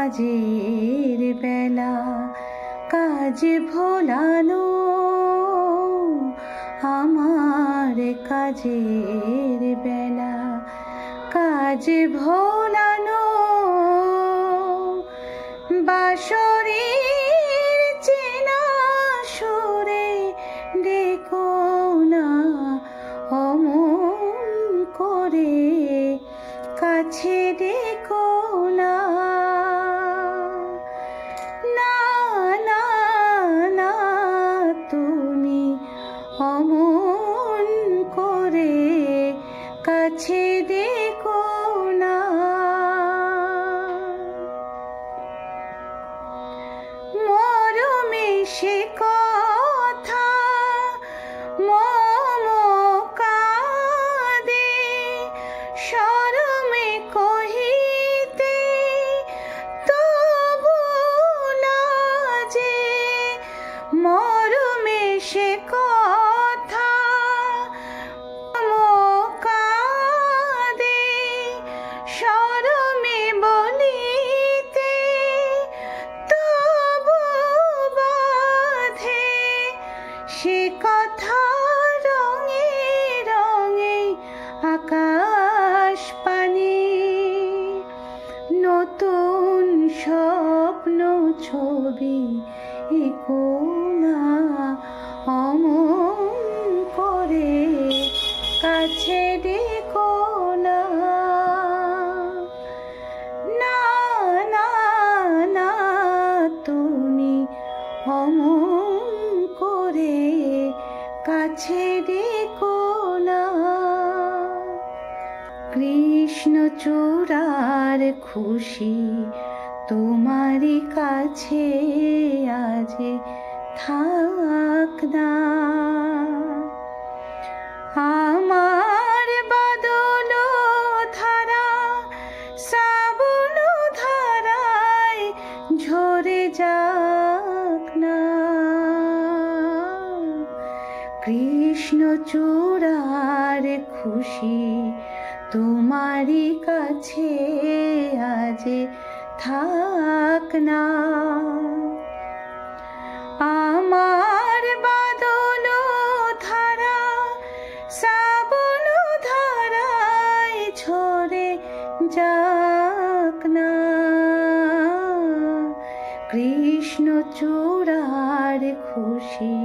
কাজের বেলা কাজ ভোলানো, আমার কাজের বেলা কাজ ভোলানো। বাঁশরীর চেনা সুরে ডেকো না অমন করে, কাছে ডেকো না। না না না তুমি অমন করে কাছে ডেকো না। মরমে সে কথা মম কাঁদে, শরমে কহিতে তবু লাজে। মরমে সে কথা মম কাঁদে, শরমে বলিতে তবু বাধে। সে কথা রঙে রঙে আকাশ পানে, নতুন স্বপ্ন ছবি এঁকো না অমন করে, কাছে ডেকো না। না না না তুমি অমন করে কাছে ডেকো না। কৃষ্ণচূড়ার খুশি তোমারই কাছে আজ থাক না। আমার বাদল ধারা শ্রাবণ ধারায় ঝরে যাক না। কৃষ্ণচূড়ার খুশি তোমারই কাছে আজ থাক না। আমার বাদল ধারা শ্রাবণ ধারায় ঝরে যাক না। কৃষ্ণচূড়ার খুশি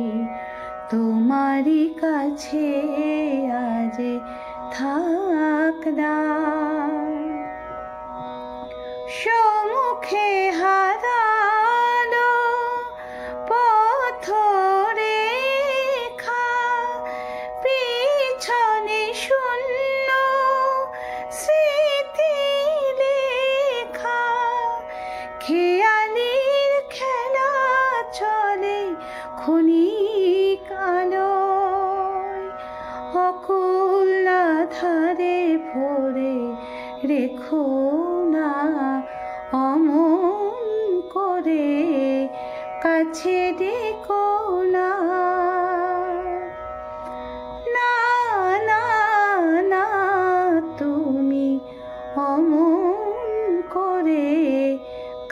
তোমারই কাছে আজ থাক না। সম্মুখে হারালো পথরেখা, পিছনে শূন্য স্মৃতি লেখা। খেয়ালির খেলা চলে ক্ষণিক আলোয়, অকুল আধারে ভরে রেখো না অমন করে, কাছে ডেকো না। না না না তুমি অমন করে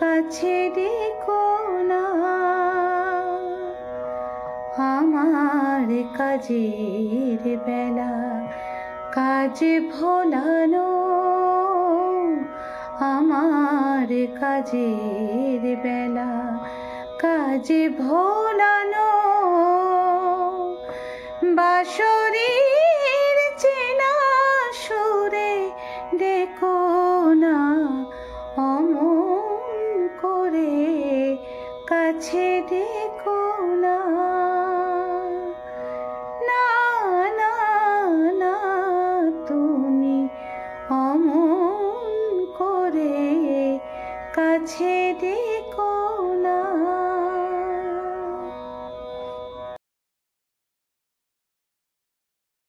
কাছে ডেকো না। আমার কাজের বেলা কাজ ভোলানো, আমার কাজের বেলা কাজ ভোলানো। বাঁশরীর চেনা সুরে ডেকো না অমন করে, কাছে ডেকো না। না না না তুমি অমন করে কাছে ডেকো